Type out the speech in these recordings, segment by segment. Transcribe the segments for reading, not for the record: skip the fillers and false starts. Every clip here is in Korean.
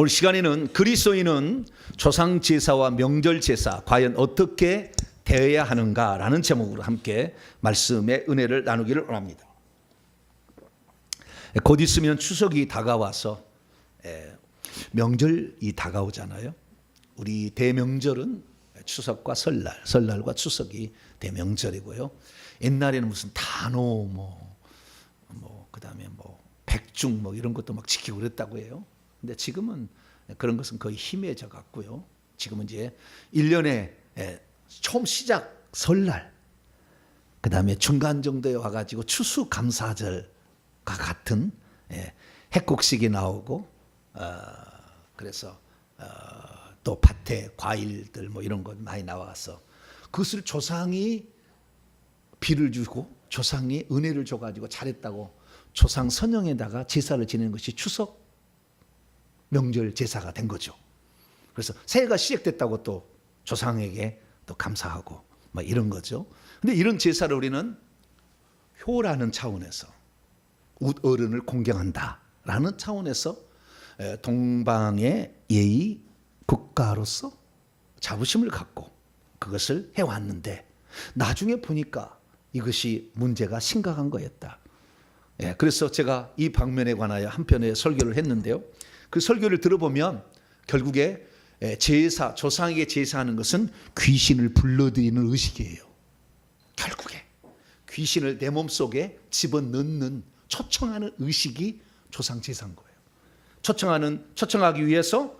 오늘 시간에는 그리스도인은 조상 제사와 명절 제사 과연 어떻게 대해야 하는가라는 제목으로 함께 말씀의 은혜를 나누기를 원합니다. 곧 있으면 추석이 다가와서 명절이 다가오잖아요. 우리 대명절은 추석과 설날, 설날과 추석이 대명절이고요. 옛날에는 무슨 단오 그다음에 백중 이런 것도 막 지키고 그랬다고 해요. 근데 지금은 그런 것은 거의 희미해져 갔고요. 지금은 이제 1년에 처음 시작 설날, 그다음에 중간 정도에 와가지고 추수감사절과 같은 핵곡식이 나오고, 그래서 또 밭에 과일들 이런 것 많이 나와서 그것을 조상이 비를 주고 조상이 은혜를 줘가지고 잘했다고 조상 선영에다가 제사를 지내는 것이 추석 명절 제사가 된 거죠. 그래서 새해가 시작됐다고 또 조상에게 또 감사하고 이런 거죠. 근데 이런 제사를 우리는 효라는 차원에서 어른을 공경한다라는 차원에서 동방의 예의 국가로서 자부심을 갖고 그것을 해왔는데, 나중에 보니까 이것이 문제가 심각한 거였다. 그래서 제가 이 방면에 관하여 한 편의 설교를 했는데요. 그 설교를 들어보면 결국에 제사, 조상에게 제사하는 것은 귀신을 불러들이는 의식이에요. 결국에 귀신을 내 몸속에 집어넣는, 초청하는 의식이 조상 제사인 거예요. 초청하기 위해서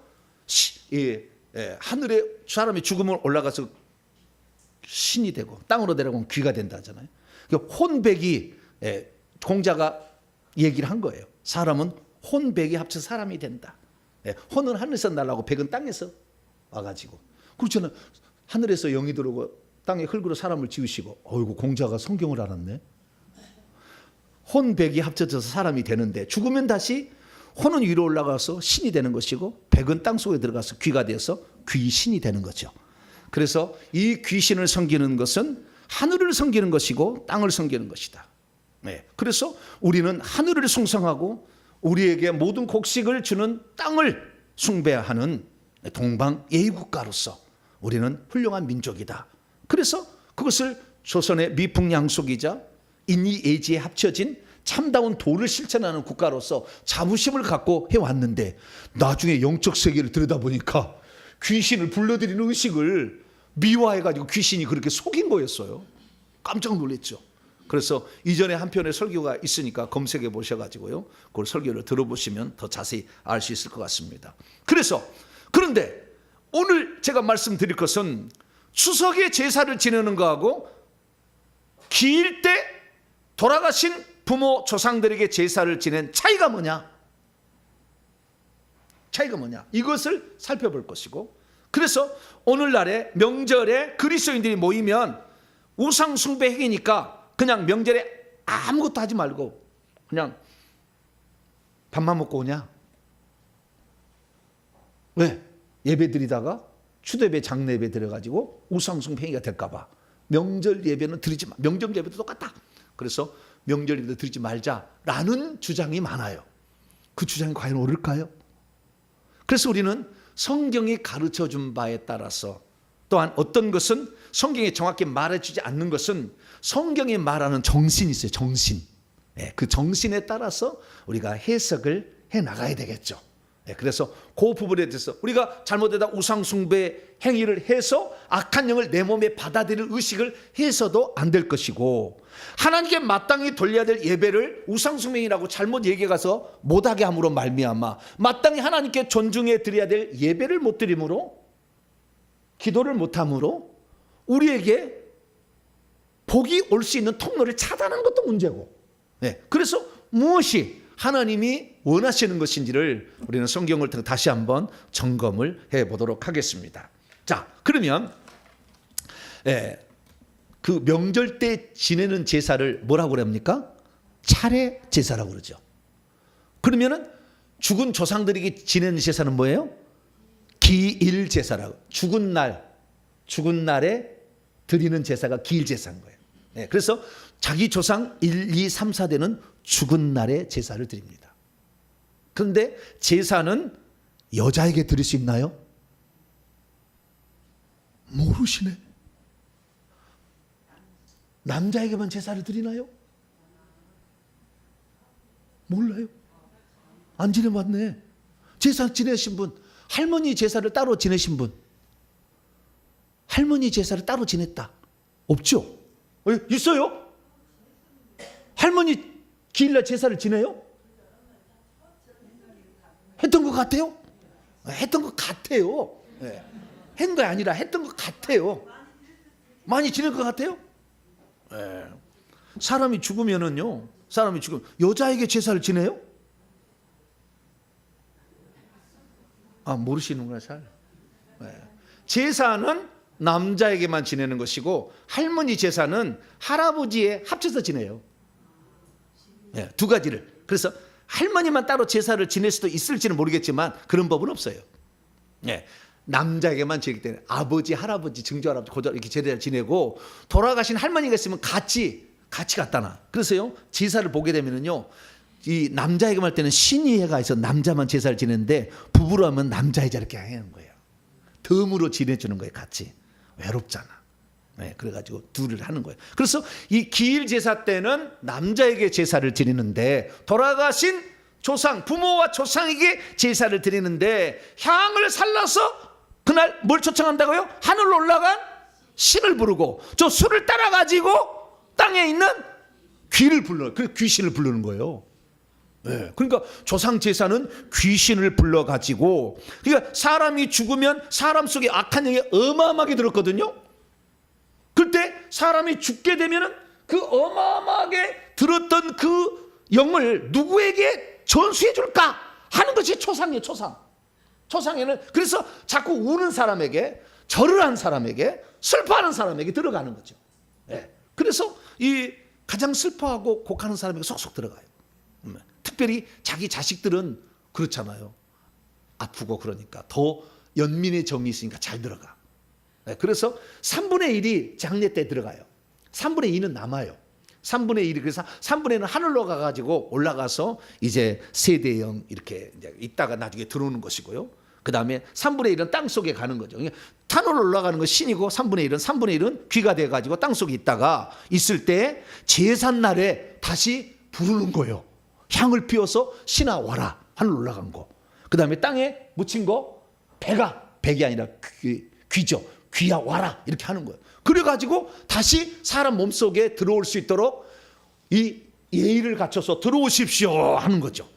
하늘에 사람이 죽으면 올라가서 신이 되고 땅으로 내려가면 귀가 된다 하잖아요. 혼백이, 공자가 얘기를 한 거예요. 사람은 혼백이 합쳐 사람이 된다. 혼은 하늘에서 날라고 백은 땅에서 와가지고. 그렇잖아요. 하늘에서 영이 들어오고 땅에 흙으로 사람을 지으시고. 어이구, 공자가 성경을 알았네. 혼백이 합쳐져서 사람이 되는데, 죽으면 다시 혼은 위로 올라가서 신이 되는 것이고 백은 땅속에 들어가서 귀가 되어서 귀신이 되는 거죠. 그래서 이 귀신을 섬기는 것은 하늘을 섬기는 것이고 땅을 섬기는 것이다. 그래서 우리는 하늘을 숭상하고 우리에게 모든 곡식을 주는 땅을 숭배하는 동방 예의국가로서 우리는 훌륭한 민족이다. 그래서 그것을 조선의 미풍양속이자 인이애지에 합쳐진 참다운 도를 실천하는 국가로서 자부심을 갖고 해왔는데, 나중에 영적 세계를 들여다보니까 귀신을 불러들이는 의식을 미화해가지고 귀신이 그렇게 속인 거였어요. 깜짝 놀랐죠. 그래서 이전에 한 편의 설교가 있으니까 검색해 보셔가지고요, 그 설교를 들어보시면 더 자세히 알 수 있을 것 같습니다. 그런데 오늘 제가 말씀드릴 것은 추석에 제사를 지내는 거하고 기일 때 돌아가신 부모 조상들에게 제사를 지낸 차이가 뭐냐? 이것을 살펴볼 것이고, 그래서 오늘날에 명절에 그리스도인들이 모이면 우상 숭배 행위니까 그냥 명절에 아무것도 하지 말고 그냥 밥만 먹고 오냐? 왜? 예배 드리다가 추대배 장례 예배 드려가지고 우상 숭배 행위가 될까 봐 명절 예배는 드리지 마. 명절 예배도 똑같다. 그래서 명절 예배도 드리지 말자라는 주장이 많아요. 그 주장이 과연 옳을까요? 그래서 우리는 성경이 가르쳐준 바에 따라서, 또한 어떤 것은 성경이 정확히 말해주지 않는 것은 성경이 말하는 정신이 있어요. 정신. 그 정신에 따라서 우리가 해석을 해나가야 되겠죠. 그래서 그 부분에 대해서 우리가 잘못되다 우상 숭배 행위를 해서 악한 영을 내 몸에 받아들일 의식을 해서도 안 될 것이고, 하나님께 마땅히 돌려야 될 예배를 우상 숭배이라고 잘못 얘기해 가서 못하게 함으로 말미암아 마땅히 하나님께 존중해 드려야 될 예배를 못 드림으로, 기도를 못함으로 우리에게 복이 올 수 있는 통로를 차단하는 것도 문제고, 그래서 무엇이 하나님이 원하시는 것인지를 우리는 성경을 통해 다시 한번 점검을 해보도록 하겠습니다. 자, 그러면 그 명절 때 지내는 제사를 뭐라고 그럽니까? 차례 제사라고 그러죠. 그러면은 죽은 조상들에게 지내는 제사는 뭐예요? 기일 제사라고. 죽은 날에 드리는 제사가 기일 제사인 거예요. 그래서 자기 조상 1, 2, 3, 4대는 죽은 날에 제사를 드립니다. 그런데 제사는 여자에게 드릴 수 있나요? 모르시네. 남자에게만 제사를 드리나요? 몰라요. 안 지내봤네. 제사 지내신 분, 할머니 제사를 따로 지내신 분, 할머니 제사를 따로 지냈다. 없죠? 있어요? 할머니 기일날 제사를 지내요? 했던 것 같아요? 했던 것 같아요. 네. 한 거 아니라 했던 것 같아요. 많이 지낼 것 같아요? 네. 사람이 죽으면은요, 사람이 죽으면 여자에게 제사를 지내요? 아, 모르시는구나, 잘. 네. 제사는 남자에게만 지내는 것이고, 할머니 제사는 할아버지에 합쳐서 지내요. 네, 두 가지를. 그래서 할머니만 따로 제사를 지낼 수도 있을지는 모르겠지만 그런 법은 없어요. 네, 남자에게만 지내기 때문에 아버지, 할아버지, 증조할아버지, 고조 이렇게 제사를 지내고, 돌아가신 할머니가 있으면 같이 갖다 놔. 그래서요, 제사를 보게 되면은요, 이 남자에게만 할 때는 신의회가 있어 남자만 제사를 지내는데, 부부로 하면 남자의 자를 이렇게 하는 거예요. 덤으로 지내주는 거예요, 같이. 외롭잖아. 네, 그래가지고 둘을 하는 거예요. 그래서 이 기일 제사 때는 남자에게 제사를 드리는데, 돌아가신 조상, 부모와 조상에게 제사를 드리는데, 향을 살라서 그날 뭘 초청한다고요? 하늘로 올라간 신을 부르고, 저 술을 따라가지고 땅에 있는 귀를 불러, 그 귀신을 부르는 거예요. 네, 그러니까 조상 제사는 귀신을 불러가지고, 그러니까 사람이 죽으면 사람 속에 악한 영이 어마어마하게 들었거든요. 그때 사람이 죽게 되면은 그 어마어마하게 들었던 그 영을 누구에게 전수해 줄까 하는 것이 초상이에요. 초상에는 그래서 자꾸 우는 사람에게, 절을 한 사람에게, 슬퍼하는 사람에게 들어가는 거죠. 네. 그래서 이 가장 슬퍼하고 곡하는 사람에게 속속 들어가요. 특별히 자기 자식들은 그렇잖아요. 아프고 그러니까 더 연민의 정이 있으니까 잘 들어가. 그래서 3분의 1이 장례 때 들어가요. 3분의 2는 남아요. 3분의 1이, 그래서 3분의 1은 하늘로 가가지고 올라가서 이제 세대형 이렇게 이제 있다가 나중에 들어오는 것이고요. 그 다음에 3분의 1은 땅 속에 가는 거죠. 하늘로 올라가는 건 신이고, 3분의 1은 귀가 돼가지고 땅 속에 있다가 있을 때 제삿날에 다시 부르는 거예요. 향을 피워서 신아 와라, 하늘로 올라간 거. 그 다음에 땅에 묻힌 거, 백이 아니라 귀죠. 귀야 와라, 이렇게 하는 거예요. 그래가지고 다시 사람 몸속에 들어올 수 있도록 이 예의를 갖춰서 들어오십시오 하는 거죠.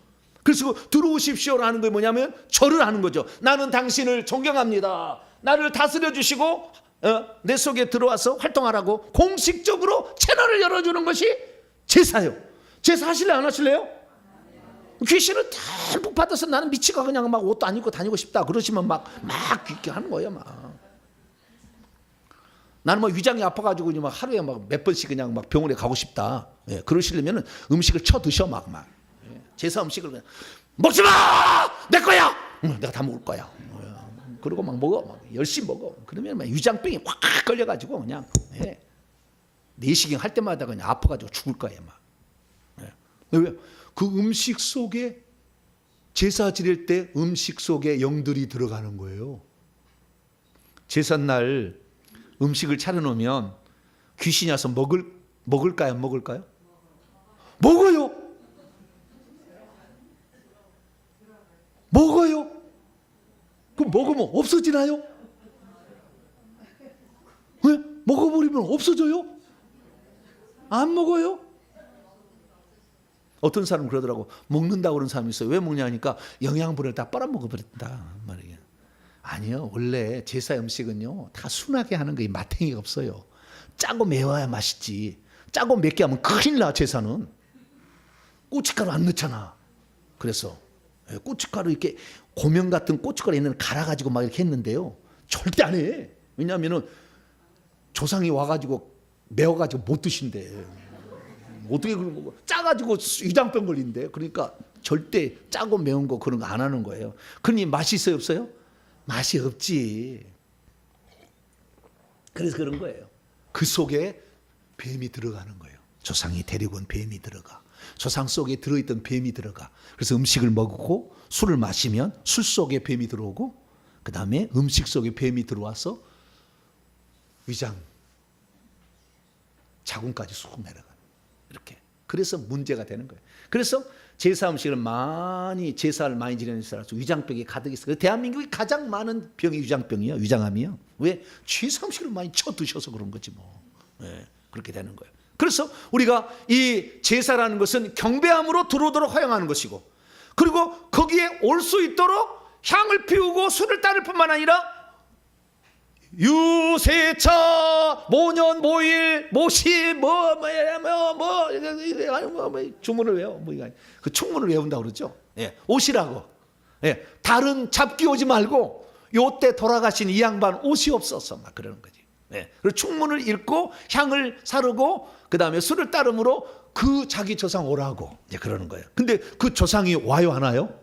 그래서 들어오십시오라는 게 뭐냐면 절을 하는 거죠. 나는 당신을 존경합니다. 나를 다스려 주시고 내 속에 들어와서 활동하라고 공식적으로 채널을 열어주는 것이 제사예요. 제사 하실래요, 안 하실래요? 귀신을 듬뿍 받아서 나는 미치가 그냥 막 옷도 안 입고 다니고 싶다 그러시면 막 그렇게 하는 거예요. 막 나는 뭐 위장이 아파가지고 막 하루에 막 몇 번씩 그냥 막 병원에 가고 싶다. 예, 그러시려면 음식을 쳐 드셔 막. 예, 제사 음식을 그냥 먹지 마, 내 거야. 내가 다 먹을 거야. 그러고 막 먹어, 막 열심히 먹어. 그러면 막 위장병이 확 걸려가지고 그냥 내시경 할 때마다 그냥 아파가지고 죽을 거예요, 막. 왜? 그 음식 속에, 제사 지낼 때 음식 속에 영들이 들어가는 거예요. 제삿날 음식을 차려놓으면 귀신이 와서 먹을까요, 안 먹을까요? 먹어요. 그럼 먹으면 없어지나요? 왜? 먹어버리면 없어져요? 안 먹어요? 어떤 사람은 그러더라고. 먹는다고 그런 사람이 있어요. 왜 먹냐니까 영양분을 다 빨아먹어버린다 말이에요. 아니요, 원래 제사 음식은요 다 순하게 하는 거에 마탱이가 없어요. 짜고 매워야 맛있지. 짜고 맵게 하면 큰일 나. 제사는 고춧가루 안 넣잖아. 그래서 고춧가루 이렇게 고명 같은 고춧가루 있는 갈아가지고 막 이렇게 했는데요, 절대 안 해. 왜냐하면은 조상이 와가지고 매워가지고 못 드신대. 어떻게 그런 거 짜가지고 위장병 걸린대. 그러니까 절대 짜고 매운 거 그런 거 안 하는 거예요. 그러니 맛이 있어요, 없어요? 맛이 없지. 그래서 그런 거예요. 그 속에 뱀이 들어가는 거예요. 조상이 데리고 온 뱀이 들어가. 조상 속에 들어있던 뱀이 들어가. 그래서 음식을 먹고 술을 마시면 술 속에 뱀이 들어오고, 그 다음에 음식 속에 뱀이 들어와서 위장 자궁까지 쑥 내려가. 이렇게. 그래서 문제가 되는 거예요. 그래서 제사 음식을 제사를 많이 지내는 사람 위장병이 가득 있어요. 대한민국이 가장 많은 병이 위장병이요, 위장암이요. 왜? 제사 음식을 많이 쳐드셔서 그런 거지 뭐. 네, 그렇게 되는 거예요. 그래서 우리가 이 제사라는 것은 경배함으로 들어오도록 허용하는 것이고, 그리고 거기에 올 수 있도록 향을 피우고 술을 따를 뿐만 아니라 유세차, 모년, 모일, 모시, 주문을 외워. 그 충문을 외운다고 그러죠. 예, 오시라고. 예, 다른 잡기 오지 말고 요때 돌아가신 이 양반 옷이 없어서 막 그러는 거지. 예, 그리고 충문을 읽고 향을 사르고 그 다음에 술을 따름으로 그 자기 조상 오라고 이제 그러는 거예요. 근데 그 조상이 와요, 하나요?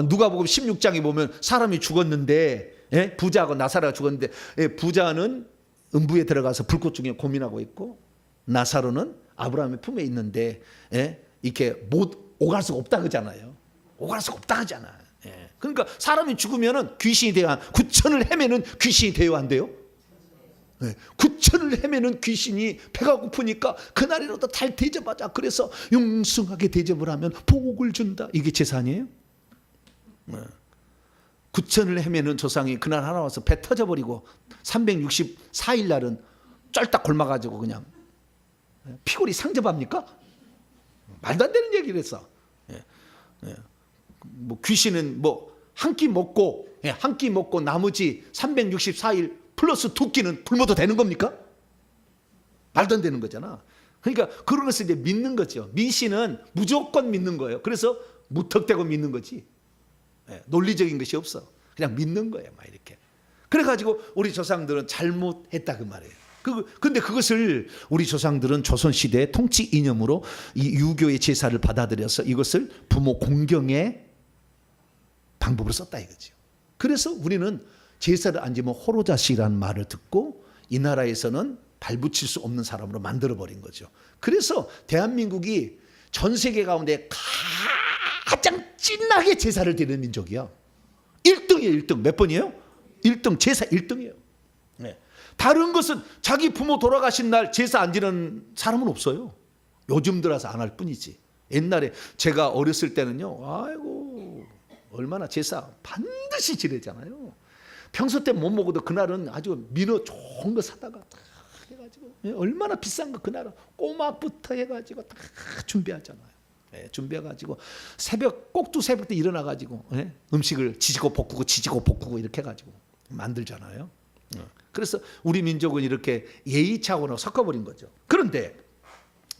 누가복음 16장에 보면 사람이 죽었는데, 예? 부자하고 나사로가 죽었는데, 예, 부자는 음부에 들어가서 불꽃 중에 고민하고 있고, 나사로는 아브라함의 품에 있는데, 예? 이렇게 못 오갈 수가 없다 그러잖아요. 오갈 수가 없다 그러잖아. 예. 그러니까 사람이 죽으면은 귀신이 돼야, 9천을 헤매는 귀신이 돼야 안 돼요? 네. 9천을 헤매는 귀신이 배가 고프니까 그날이라도 잘 대접하자. 그래서 융숭하게 대접을 하면 복을 준다. 이게 제사 아니에요? 네. 9천을 헤매는 조상이 그날 하나 와서 배 터져버리고 364일 날은 쩔딱 굶어가지고 그냥 피골이 상접합니까? 말도 안 되는 얘기를 했어. 예. 예. 뭐 귀신은 뭐 한 끼 먹고, 예, 한 끼 먹고 나머지 364일 플러스 두 끼는 굶어도 되는 겁니까? 말도 안 되는 거잖아. 그러니까 그런 것을 이제 믿는 거죠. 미신은 무조건 믿는 거예요. 그래서 무턱대고 믿는 거지. 예, 논리적인 것이 없어. 그냥 믿는 거예요, 막 이렇게. 그래가지고 우리 조상들은 잘못했다 그 말이에요. 근데 그것을 우리 조상들은 조선시대의 통치 이념으로 이 유교의 제사를 받아들여서 이것을 부모 공경의 방법으로 썼다 이거죠. 그래서 우리는 제사를 안 지면 호로자식이라는 말을 듣고 이 나라에서는 발붙일 수 없는 사람으로 만들어버린 거죠. 그래서 대한민국이 전 세계 가운데 가장 찐하게 제사를 드리는 민족이야. 1등이에요. 1등. 몇 번이에요? 1등. 제사 1등이에요. 네. 다른 것은 자기 부모 돌아가신 날 제사 안 지는 사람은 없어요. 요즘 들어서 안 할 뿐이지. 옛날에 제가 어렸을 때는요, 아이고 얼마나 제사 반드시 지내잖아요. 평소 때 못 먹어도 그날은 아주 민어 좋은 거 사다가 다 해가지고, 얼마나 비싼 거 그날은 꼬막부터 해가지고 다 준비하잖아요. 예, 준비해가지고 꼭두 새벽 때 일어나가지고, 예, 음식을 지지고 볶고 이렇게 해가지고 만들잖아요. 그래서 우리 민족은 이렇게 예의차원으로 섞어버린 거죠. 그런데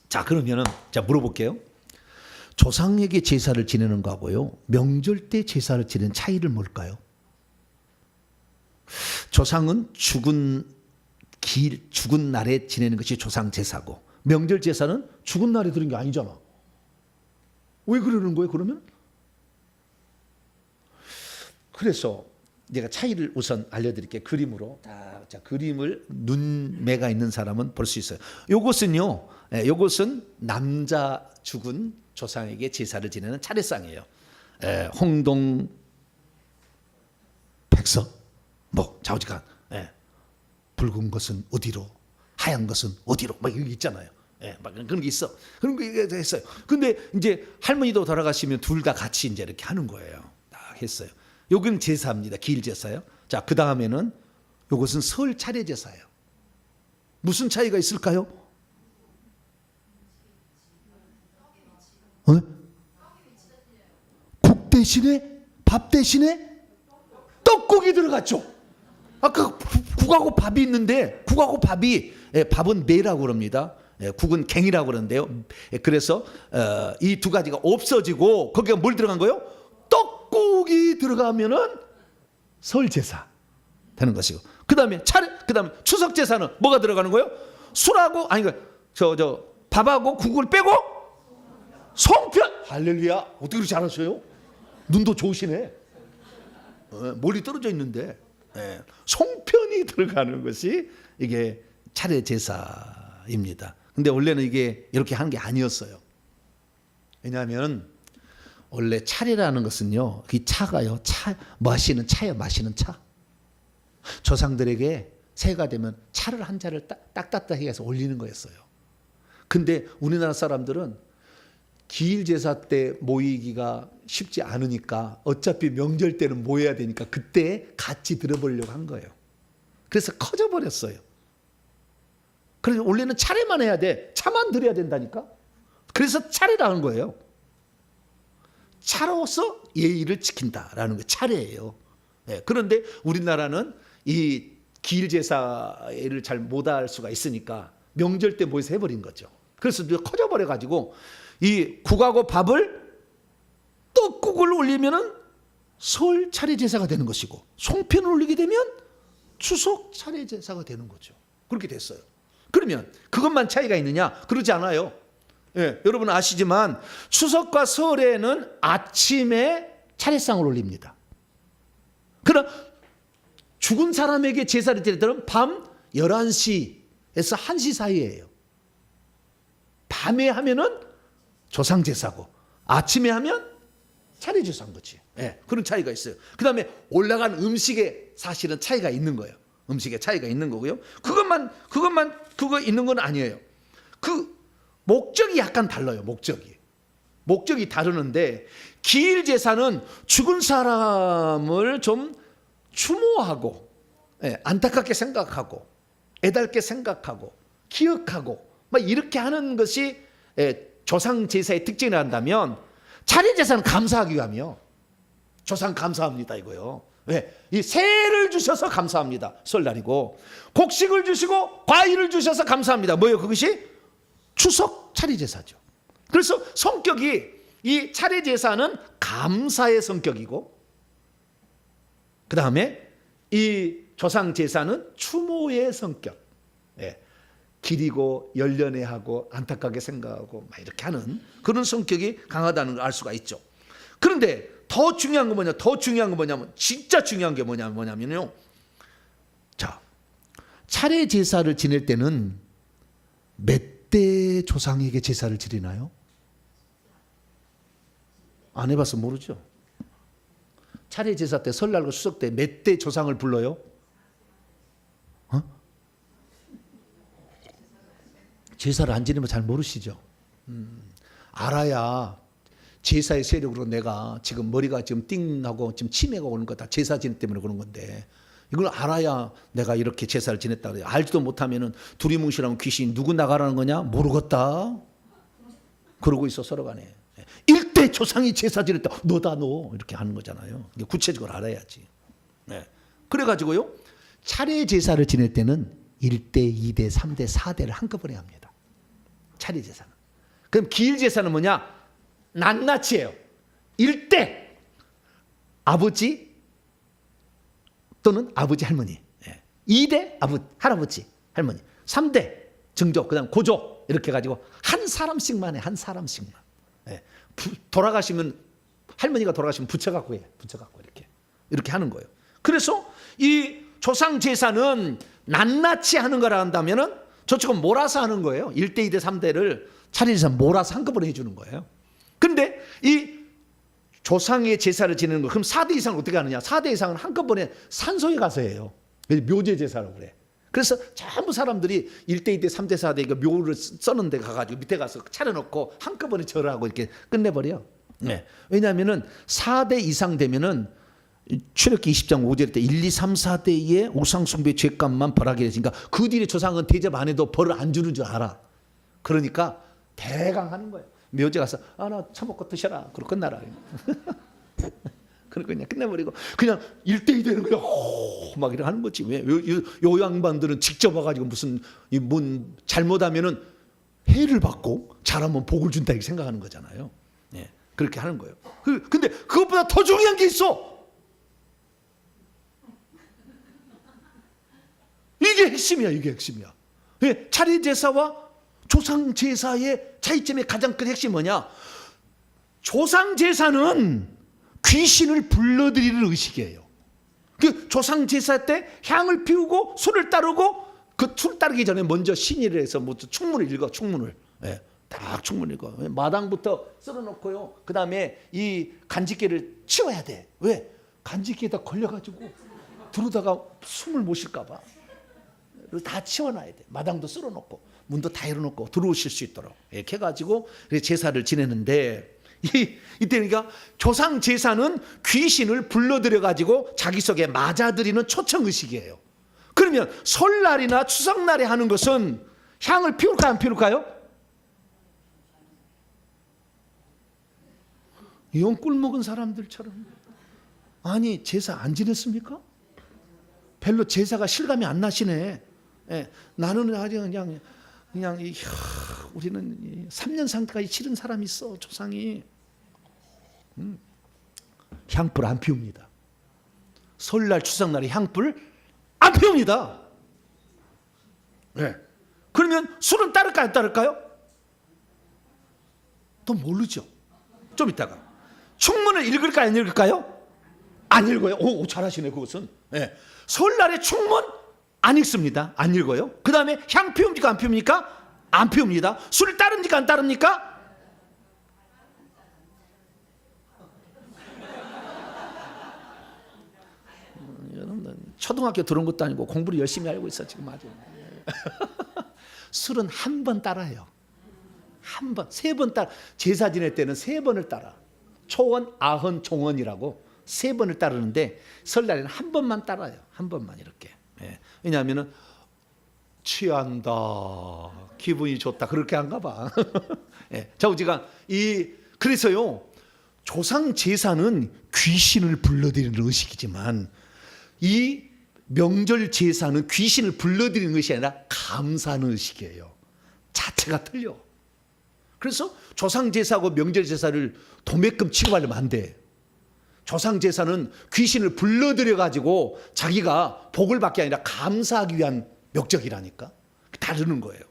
자, 그러면은 자 물어볼게요. 조상에게 제사를 지내는 거하고요, 명절 때 제사를 지내는 차이를 뭘까요? 조상은 죽은 날에 지내는 것이 조상 제사고, 명절 제사는 죽은 날에 드리는 게 아니잖아. 왜 그러는 거예요, 그러면? 그래서 제가 차이를 우선 알려드릴게요. 그림으로. 자, 그림을 눈매가 있는 사람은 볼 수 있어요. 요것은요, 요것은 남자 죽은 조상에게 제사를 지내는 차례상이에요. 홍동 백석, 뭐 좌우지간, 붉은 것은 어디로, 하얀 것은 어디로, 막 이런 게 있잖아요. 막 그런 게 있어. 그런 게 했어요. 근데 이제 할머니도 돌아가시면 둘 다 같이 이제 이렇게 하는 거예요. 딱 했어요. 요건 제사입니다. 기일 제사요. 자, 그 다음에는 요것은 설 차례 제사예요. 무슨 차이가 있을까요? 국 대신에, 밥 대신에 떡국이 들어갔죠. 아까 국하고 밥이 있는데, 국하고 밥이, 밥은 매라고 그럽니다. 국은 갱이라고 그러는데요. 그래서 이 두 가지가 없어지고 거기가 뭘 들어간 거예요? 떡국이 들어가면은 설제사 되는 것이고, 그 다음에 추석 제사는 뭐가 들어가는 거예요? 술하고, 아니 저 밥하고 국을 빼고 송편. 할렐루야. 어떻게 그렇게 잘하셔요? 눈도 좋으시네. 멀리 떨어져 있는데, 송편이 들어가는 것이 이게 차례 제사입니다. 근데 원래는 이게 이렇게 하는 게 아니었어요. 왜냐하면 원래 차례라는 것은요, 이 차가요, 마시는 차예요, 마시는 차. 조상들에게 새해가 되면 차를 한 잔을 딱딱하게 해서 올리는 거였어요. 근데 우리나라 사람들은 기일 제사 때 모이기가 쉽지 않으니까 어차피 명절 때는 모여야 되니까 그때 같이 들어보려고 한 거예요. 그래서 커져버렸어요. 그래서 원래는 차례만 해야 돼. 차만 드려야 된다니까. 그래서 차례라는 거예요. 차로서 예의를 지킨다라는 게 차례예요. 네, 그런데 우리나라는 이 기일 제사를 잘 못할 수가 있으니까 명절 때 모여서 해버린 거죠. 그래서 커져버려 가지고 이 국하고 밥을 떡국을 올리면은 설 차례 제사가 되는 것이고 송편을 올리게 되면 추석 차례 제사가 되는 거죠. 그렇게 됐어요. 그러면 그것만 차이가 있느냐? 그러지 않아요. 예, 여러분 아시지만 추석과 설에는 아침에 차례상을 올립니다. 그러나 죽은 사람에게 제사를 드릴 때는 밤 11시에서 1시 사이에요. 밤에 하면은 조상 제사고 아침에 하면 차례 제사인 거지. 예, 그런 차이가 있어요. 그 다음에 올라간 음식에 사실은 차이가 있는 거예요. 음식에 차이가 있는 거고요. 그거 있는 건 아니에요. 그 목적이 약간 달라요. 목적이 다르는데 기일 제사는 죽은 사람을 좀 추모하고, 예, 안타깝게 생각하고, 애달게 생각하고, 기억하고, 막 이렇게 하는 것이, 예, 조상 제사의 특징이 한다면 차례 제사는 감사하기 위함이요. 조상 감사합니다 이거요. 왜? 이 새를 주셔서 감사합니다. 설날이고 곡식을 주시고 과일을 주셔서 감사합니다. 뭐예요? 그것이 추석 차례 제사죠. 그래서 성격이 이 차례 제사는 감사의 성격이고 그 다음에 이 조상 제사는 추모의 성격. 예. 기리고 연련해하고 안타깝게 생각하고 막 이렇게 하는 그런 성격이 강하다는 걸 알 수가 있죠. 그런데 더 중요한 건 뭐냐면 진짜 중요한 게 뭐냐면요. 자, 차례 제사를 지낼 때는 몇 대 조상에게 제사를 지내나요? 안 해봐서 모르죠. 차례 제사 때 설날과 추석 때 몇 대 조상을 불러요? 제사를 안 지내면 잘 모르시죠. 알아야 제사의 세력으로 내가 지금 머리가 지금 띵하고 지금 치매가 오는 거 다 제사 지내 때문에 그런 건데 이걸 알아야 내가 이렇게 제사를 지냈다 그래요. 알지도 못하면은 두리뭉실하면 귀신이 누구 나가라는 거냐? 모르겠다. 그러고 있어 서로 간에. 일대 조상이 제사 지냈다. 너다 너. 이렇게 하는 거잖아요. 구체적으로 알아야지. 네. 그래가지고요. 차례 제사를 지낼 때는 1대, 2대, 3대, 4대를 한꺼번에 합니다. 차례 제사는. 그럼 기일 제사는 뭐냐? 낱낱이에요. 1대 아버지 또는 아버지 할머니. 2대 할아버지 할머니. 3대 증조 그다음 고조 이렇게 가지고 한 사람씩만 해. 한 사람씩만. 돌아가시면 할머니가 돌아가시면 붙여갖고 해. 붙여갖고 이렇게 하는 거예요. 그래서 이 조상 제사는 낱낱이 하는 거라 한다면은 저쪽은 몰아서 하는 거예요. 1대, 2대, 3대를 차례 제사 몰아서 한꺼번에 해주는 거예요. 근데 이 조상의 제사를 지내는 거 그럼 4대 이상은 어떻게 하느냐? 4대 이상은 한꺼번에 산소에 가서 해요. 묘제 제사라고 그래. 그래서 전부 사람들이 1대, 2대, 3대, 4대 이거 묘를 써는 데 가가지고 밑에 가서 차려놓고 한꺼번에 절하고 이렇게 끝내버려. 네. 왜냐하면은 4대 이상 되면은 출애굽기 20장 5절 때 1, 2, 3, 4대의 우상숭배 죄값만 벌하게 되니까 그 뒤에 조상은 대접 안 해도 벌을 안 주는 줄 알아. 그러니까 대강 하는 거예요. 묘제 가서 나 처먹고 드셔라. 그러고 끝나라. 그러고 그냥 끝내버리고 그냥 1대2 되는 거야. 막 이렇게 하는 거지. 왜? 요 양반들은 직접 와가지고 무슨 뭔 잘못하면은 해를 받고 잘하면 복을 준다 이렇게 생각하는 거잖아요. 예, 그렇게 하는 거예요. 근데 그것보다 더 중요한 게 있어. 이게 핵심이야. 예, 차례 제사와 조상 제사의 차이점의 가장 큰 핵심이 뭐냐? 조상 제사는 귀신을 불러들이는 의식이에요. 그 조상 제사 때 향을 피우고 술을 따르고 그 술 따르기 전에 먼저 신의를 해서 뭐 충문을 읽어. 충문을. 예, 딱 충문을 읽어. 마당부터 쓸어놓고요. 그 다음에 이 간직계를 치워야 돼. 왜? 간직계에다 걸려가지고 들어다가 숨을 못 쉴까 봐. 다 치워놔야 돼. 마당도 쓸어놓고 문도 다 열어놓고 들어오실 수 있도록 이렇게 해가지고 제사를 지내는데, 이때 그러니까 조상 제사는 귀신을 불러들여 가지고 자기 속에 맞아들이는 초청 의식이에요. 그러면 설날이나 추석날에 하는 것은 향을 피울까요, 안 피울까요? 영 꿀먹은 사람들처럼. 아니, 제사 안 지냈습니까? 별로 제사가 실감이 안 나시네. 예, 나는 아주 그냥 우리는 3년 상태까지 치른 사람이 있어, 조상이. 향불 안 피웁니다. 설날 추석날에 향불 안 피웁니다. 네. 그러면 술은 따를까요, 안 따를까요? 또 모르죠. 좀 이따가 충문을 읽을까요, 안 읽을까요? 안 읽어요. 오, 잘하시네 그것은. 네. 설날에 충문 안 읽습니다. 안 읽어요. 그 다음에 향 피웁니까, 안 피웁니까? 안 피웁니다. 술 따릅니까, 안 따릅니까? 여러분들 초등학교 들어온 것도 아니고 공부를 열심히 알고 있어 지금 아주. 술은 한 번 따라요. 한 번, 세 번 따라. 제사 지낼 때는 세 번을 따라. 초원, 아흔, 종원이라고 세 번을 따르는데 설날에는 한 번만 따라요. 한 번만 이렇게. 예. 왜냐하면은 취한다, 기분이 좋다, 그렇게 한가 봐. 예. 자, 우리가 그래서요, 조상 제사는 귀신을 불러들이는 의식이지만 이 명절 제사는 귀신을 불러들이는 것이 아니라 감사하는 의식이에요. 자체가 틀려. 그래서 조상 제사하고 명절 제사를 도매금 취급하려면 안 돼. 조상 제사는 귀신을 불러들여 가지고 자기가 복을 받기 아니라 감사하기 위한 목적이라니까. 다르는 거예요.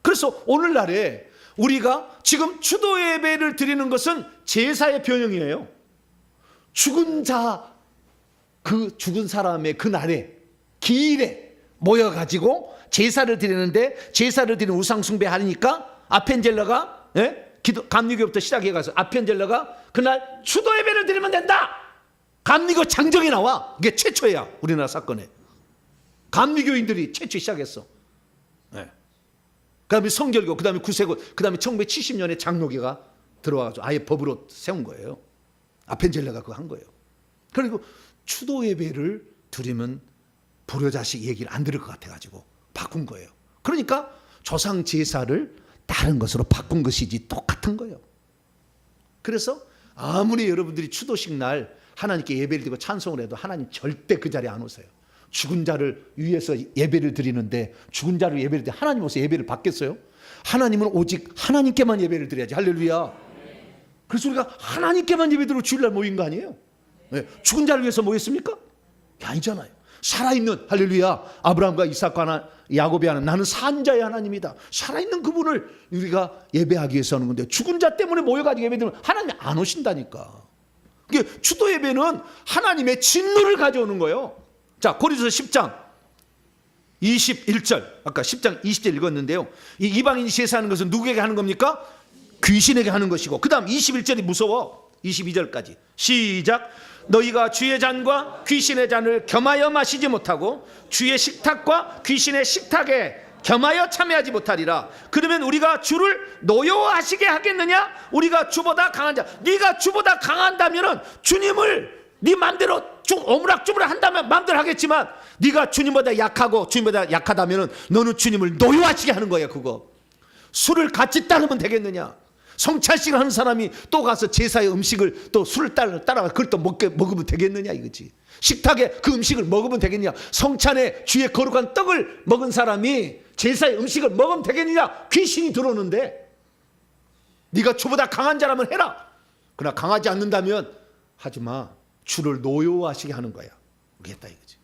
그래서 오늘날에 우리가 지금 추도 예배를 드리는 것은 제사의 변형이에요. 죽은 자, 그 죽은 사람의 그 날에 기일에 모여 가지고 제사를 드리는데, 제사를 드리는 우상 숭배하니까 아펜젤러가, 예? 감리교부터 시작해 가서 아펜젤러가 그날 추도 예배를 드리면 된다. 감리교 장정이 나와. 이게 최초야, 우리나라 사건에. 감리교인들이 최초 시작했어. 네. 그 다음에 성결교, 그 다음에 구세고, 그 다음에 1970년에 장로교가 들어와가지고 아예 법으로 세운 거예요. 아펜젤러가 그거 한 거예요. 그리고 추도 예배를 드리면 불효자식 얘기를 안 들을 것 같아가지고 바꾼 거예요. 그러니까 조상 제사를 다른 것으로 바꾼 것이지 똑같은 거예요. 그래서 아무리 여러분들이 추도식 날 하나님께 예배를 드리고 찬송을 해도 하나님 절대 그 자리에 안 오세요. 죽은 자를 위해서 예배를 드리는데 죽은 자를 예배를 드리는데 하나님 오서 예배를 받겠어요? 하나님은 오직 하나님께만 예배를 드려야지. 할렐루야. 그래서 우리가 하나님께만 예배 드리고 주일날 모인 거 아니에요? 네. 죽은 자를 위해서 모였습니까? 아니잖아요. 살아있는, 할렐루야, 아브라함과 이삭과 야곱이 하는, 나는 산자의 하나님이다. 살아있는 그분을 우리가 예배하기 위해서 하는 건데, 죽은 자 때문에 모여가지고 예배드리면 하나님이 안 오신다니까. 이게 추도 예배는 하나님의 진노를 가져오는 거예요. 자, 고린도서 10장 21절, 아까 10장 20절 읽었는데요. 이 이방인이 제사하는 것은 누구에게 하는 겁니까? 귀신에게 하는 것이고, 그 다음 21절이 무서워. 22절까지 시작. 너희가 주의 잔과 귀신의 잔을 겸하여 마시지 못하고 주의 식탁과 귀신의 식탁에 겸하여 참여하지 못하리라. 그러면 우리가 주를 노여워하시게 하겠느냐? 우리가 주보다 강한 자. 네가 주보다 강한다면은 주님을 네 마음대로 오므락주므락 한다면 마음대로 하겠지만, 네가 주님보다 약하고 주님보다 약하다면은 너는 주님을 노여워하시게 하는 거야. 그거 술을 같이 따르면 되겠느냐? 성찬식을 하는 사람이 또 가서 제사의 음식을 또 술을 따라가 그걸 또 먹으면 되겠느냐 이거지. 식탁에 그 음식을 먹으면 되겠느냐. 성찬에 주의 거룩한 떡을 먹은 사람이 제사의 음식을 먹으면 되겠느냐. 귀신이 들어오는데 네가 주보다 강한 자라면 해라. 그러나 강하지 않는다면 하지마. 주를 노여워하시게 하는 거야. 그겠다 이거지.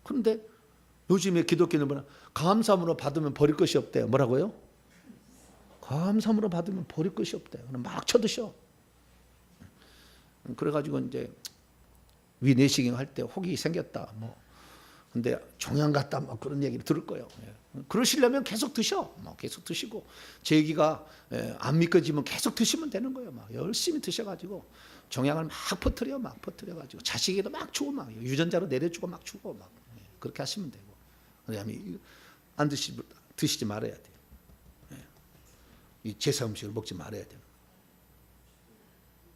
그런데 요즘에 기독교는 뭐냐, 감사함으로 받으면 버릴 것이 없대요. 뭐라고요? 감사함으로 받으면 버릴 것이 없대요. 막 쳐드셔. 그래가지고 이제 위내시경 할 때 혹이 생겼다. 뭐 근데 종양 같다 막 그런 얘기를 들을 거예요. 그러시려면 계속 드셔. 계속 드시고 제기가 안 믿겨지면 계속 드시면 되는 거예요. 막 열심히 드셔가지고 종양을 막 퍼뜨려가지고 자식에도 막 주고 막 유전자로 내려주고 막 주고 막 그렇게 하시면 되고. 왜냐하면 안 드시지 말아야 돼요. 이 제사 음식을 먹지 말아야 돼요.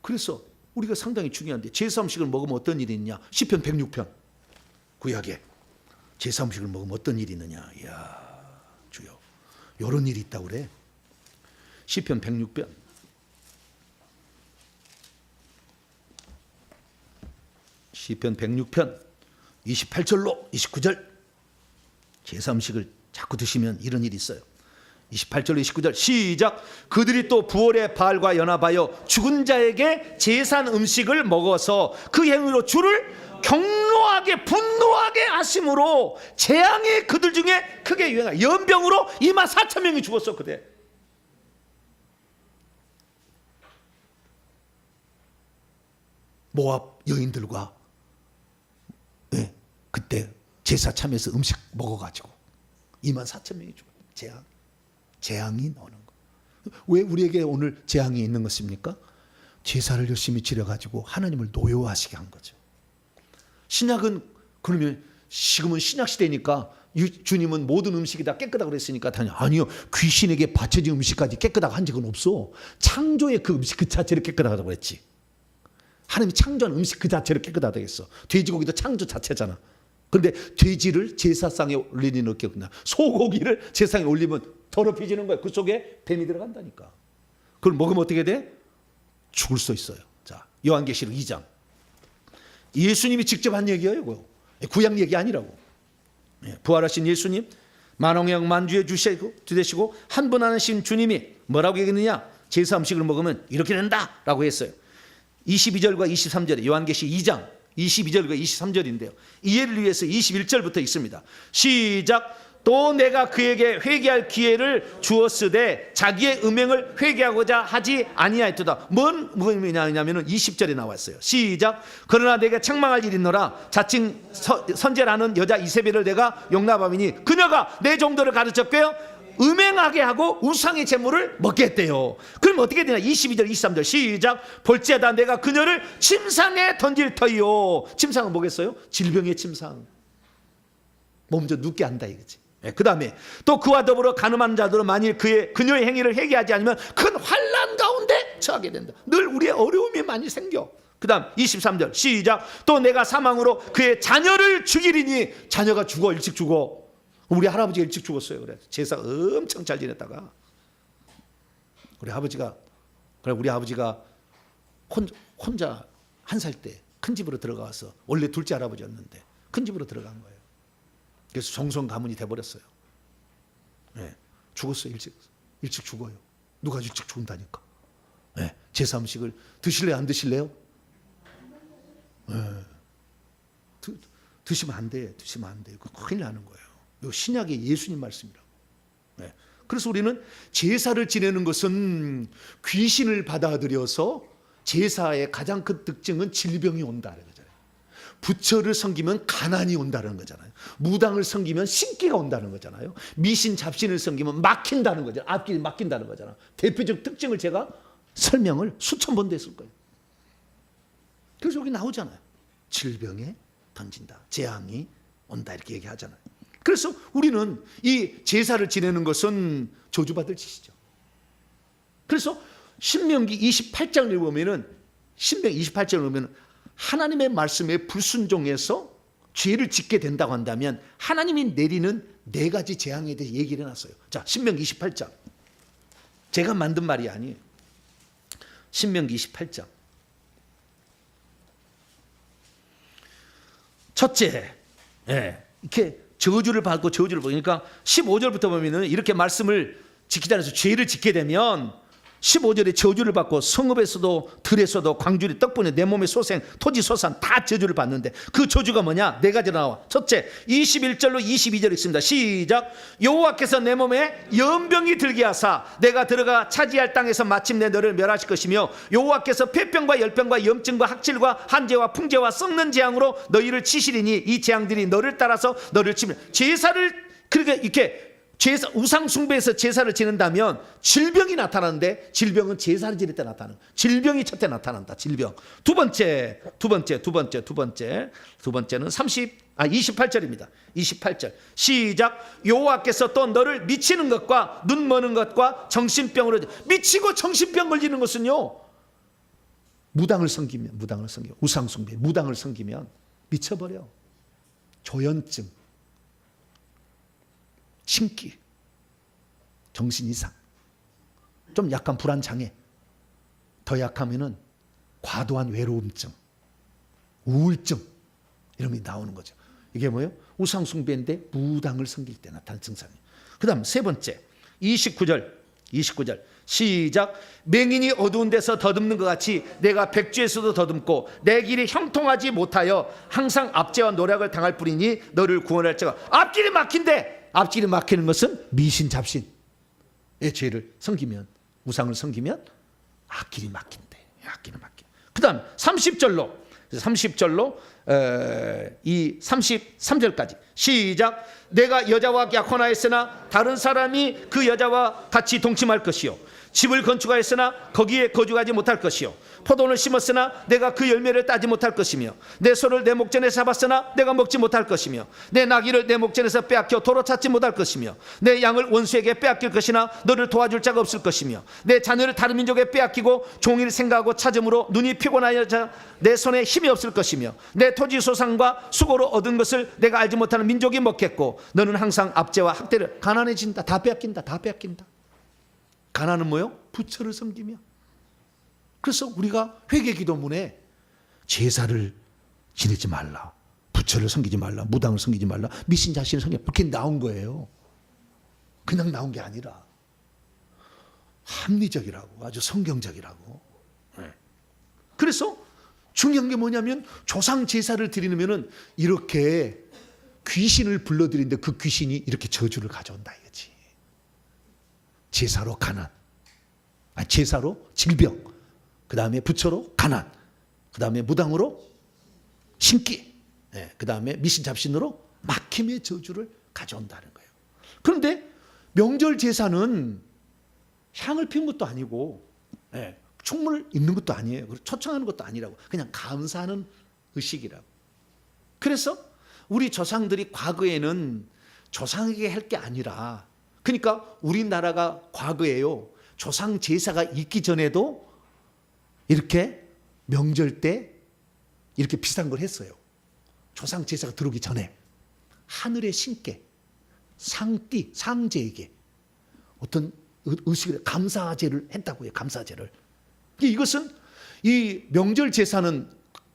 그래서 우리가 상당히 중요한데 제사 음식을 먹으면 어떤 일이 있냐? 시편 106편 구약에 제사 음식을 먹으면 어떤 일이 있느냐? 이야 주여, 이런 일이 있다고 그래. 시편 106편 시편 106편 28절로 29절 제사 음식을 자꾸 드시면 이런 일이 있어요. 28절 29절 시작. 그들이 또 부활의 바알과 연합하여 죽은 자에게 제산 음식을 먹어서 그 행위로 주를 경노하게 분노하게 하심으로 재앙이 그들 중에 크게 유행하여 연병으로 24,000명이 죽었어. 그때 모압 여인들과 그때 제사 참여해서 음식 먹어가지고 24,000명이 죽었어. 재앙이 오는 거. 왜 우리에게 오늘 재앙이 있는 것입니까? 제사를 열심히 지려가지고 하나님을 노여워하시게 한 거죠. 신약은 그러면 지금은 신약 시대니까 주님은 모든 음식이 다 깨끗하다고 그랬으니까 아니요, 귀신에게 바쳐진 음식까지 깨끗하다고 한 적은 없어. 창조의 그 음식 그 자체를 깨끗하다고 그랬지. 하나님이 창조한 음식 그 자체를 깨끗하다고 했어. 돼지고기도 창조 자체잖아. 그런데 돼지를 제사상에 올리는 어떻게 그냥 소고기를 제사상에 올리면 더럽혀지는 거야. 그 속에 뱀이 들어간다니까. 그걸 먹으면 어떻게 돼? 죽을 수 있어요. 자, 요한계시록 2장. 예수님이 직접 한 얘기예요. 이거. 구약 얘기 아니라고. 부활하신 예수님 만왕영 만주의 주되시고 한 분 하나신 주님이 뭐라고 얘기했느냐? 제사 음식을 먹으면 이렇게 된다라고 했어요. 22절과 23절에 요한계시 2장 22절과 23절인데요. 이해를 위해서 21절부터 있습니다. 시작. 또 내가 그에게 회개할 기회를 주었으되 자기의 음행을 회개하고자 하지 아니하였도다. 뭔 의미냐면은 20절에 나왔어요. 시작. 그러나 내가 책망할 일이 있노라. 자칭 선제라는 여자 이세벨을 내가 용납하미니 그녀가 내 종들을 가르쳤고요 음행하게 하고 우상의 제물을 먹게 했대요. 그럼 어떻게 되냐? 22절 23절 시작. 볼지어다 내가 그녀를 침상에 던질 터이요. 침상은 뭐겠어요? 질병의 침상. 몸좀 눕게 한다 이거지. 그 다음에 또 그와 더불어 간음한 자들은 만일 그녀의 행위를 회개하지 않으면 큰 환난 가운데 처하게 된다. 늘 우리의 어려움이 많이 생겨. 그 다음 23절 시작. 또 내가 사망으로 그의 자녀를 죽이리니. 자녀가 죽어. 일찍 죽어. 우리 할아버지가 일찍 죽었어요. 그래 제사 엄청 잘 지냈다가 우리 아버지가 혼자 1살 때 큰 집으로 들어가서 원래 둘째 할아버지였는데 큰 집으로 들어간 거예요. 그래서 정성 가문이 돼버렸어요. 죽었어요. 일찍 죽어요. 누가 일찍 죽는다니까. 제사 음식을 드실래요? 안 드실래요? 드시면 안 돼. 드시면 안 돼. 큰일 나는 거예요. 이거 신약의 예수님 말씀이라고. 그래서 우리는 제사를 지내는 것은 귀신을 받아들여서 제사의 가장 큰 특징은 질병이 온다는 거잖아요. 부처를 섬기면 가난이 온다는 거잖아요. 무당을 섬기면 신기가 온다는 거잖아요. 미신 잡신을 섬기면 막힌다는 거잖아요. 앞길이 막힌다는 거잖아요. 대표적 특징을 제가 설명을 수천 번도 했을 거예요. 그래서 여기 나오잖아요. 질병에 던진다. 재앙이 온다 이렇게 얘기하잖아요. 그래서 우리는 이 제사를 지내는 것은 저주받을 짓이죠. 그래서 신명기 28장을 보면은 신명기 28장을 보면 하나님의 말씀에 불순종해서 죄를 짓게 된다고 한다면 하나님이 내리는 4가지 재앙에 대해 얘기를 해놨어요. 자, 신명기 28장. 제가 만든 말이 아니에요. 신명기 28장. 첫째, 이렇게 저주를 받고 저주를 보니까 15절부터 보면은 이렇게 말씀을 지키지 않아서 죄를 짓게 되면 15절에 저주를 받고 성읍에서도 들에서도 광주리 떡분에 내 몸의 소생 토지 소산 다 저주를 받는데 그 저주가 뭐냐? 네 가지로 나와. 첫째 21절로 22절 읽습니다. 시작. 여호와께서 내 몸에 연병이 들게 하사 내가 들어가 차지할 땅에서 마침내 너를 멸하실 것이며 여호와께서 폐병과 열병과 염증과 학질과 한재와 풍재와 썩는 재앙으로 너희를 치시리니 이 재앙들이 너를 따라서 너를 치면 제사를 그렇게 이렇게 제사, 우상 숭배에서 제사를 지낸다면 질병이 나타나는데 질병은 제사를 지낼 때 나타나는 질병이 첫째 나타난다. 질병. 두 번째는 28절입니다. 28절 시작. 여호와께서 또 너를 미치는 것과 눈 머는 것과 정신병으로 미치고 정신병 걸리는 것은요 무당을 섬기면 우상 숭배 무당을 섬기면 미쳐버려. 조현증 신기, 정신 이상, 좀 약간 불안장애, 더 약하면은 과도한 외로움증, 우울증 이런 게 나오는 거죠. 이게 뭐예요? 우상 숭배인데 무당을 섬길 때 나타나는 증상이에요. 그 다음 세 번째 29절 시작. 맹인이 어두운 데서 더듬는 것 같이 내가 백주에서도 더듬고 내 길이 형통하지 못하여 항상 압제와 노력을 당할 뿐이니 너를 구원할 자가 앞길이 막힌데 앞길이 막히는 것은 미신잡신의 죄를 섬기면 우상을 섬기면 앞길이 막힌대. 앞길이 막힌. 그 다음 30절로 이 33절까지 시작. 내가 여자와 약혼하였으나 다른 사람이 그 여자와 같이 동침할 것이요 집을 건축하였으나 거기에 거주하지 못할 것이요 포도를 심었으나 내가 그 열매를 따지 못할 것이며 내 소를 내 목전에 잡았으나 내가 먹지 못할 것이며 내 나귀를 내 목전에서 빼앗겨 도로 찾지 못할 것이며 내 양을 원수에게 빼앗길 것이나 너를 도와줄 자가 없을 것이며 내 자녀를 다른 민족에 빼앗기고 종일 생각하고 찾음으로 눈이 피곤하여 내 손에 힘이 없을 것이며 내 토지 소산과 수고로 얻은 것을 내가 알지 못하는 민족이 먹겠고 너는 항상 압제와 학대를 가난해진다. 다 빼앗긴다. 가난은 뭐요? 부처를 섬기며. 그래서 우리가 회개기도문에 제사를 지내지 말라, 부처를 섬기지 말라, 무당을 섬기지 말라, 미신 자신을 섬기지 말라 이렇게 나온 거예요. 그냥 나온 게 아니라 합리적이라고 아주 성경적이라고. 그래서 중요한 게 뭐냐면 조상 제사를 드리면은 이렇게 귀신을 불러들이는데 그 귀신이 이렇게 저주를 가져온다 이거지. 제사로 가난, 제사로 질병, 그 다음에 부처로 가난, 그 다음에 무당으로 신기, 그 다음에 미신잡신으로 막힘의 저주를 가져온다는 거예요. 그런데 명절 제사는 향을 피운 것도 아니고 충문을 입는 것도 아니에요. 초청하는 것도 아니라고. 그냥 감사하는 의식이라고. 그래서 우리 조상들이 과거에는 조상에게 할 게 아니라, 그러니까 우리나라가 과거에요 조상 제사가 있기 전에도 이렇게 명절 때 이렇게 비슷한 걸 했어요. 조상 제사가 들어오기 전에 하늘의 신께 상띠 상제에게 어떤 의식을 감사제를 했다고요. 감사제를. 이것은 이 명절 제사는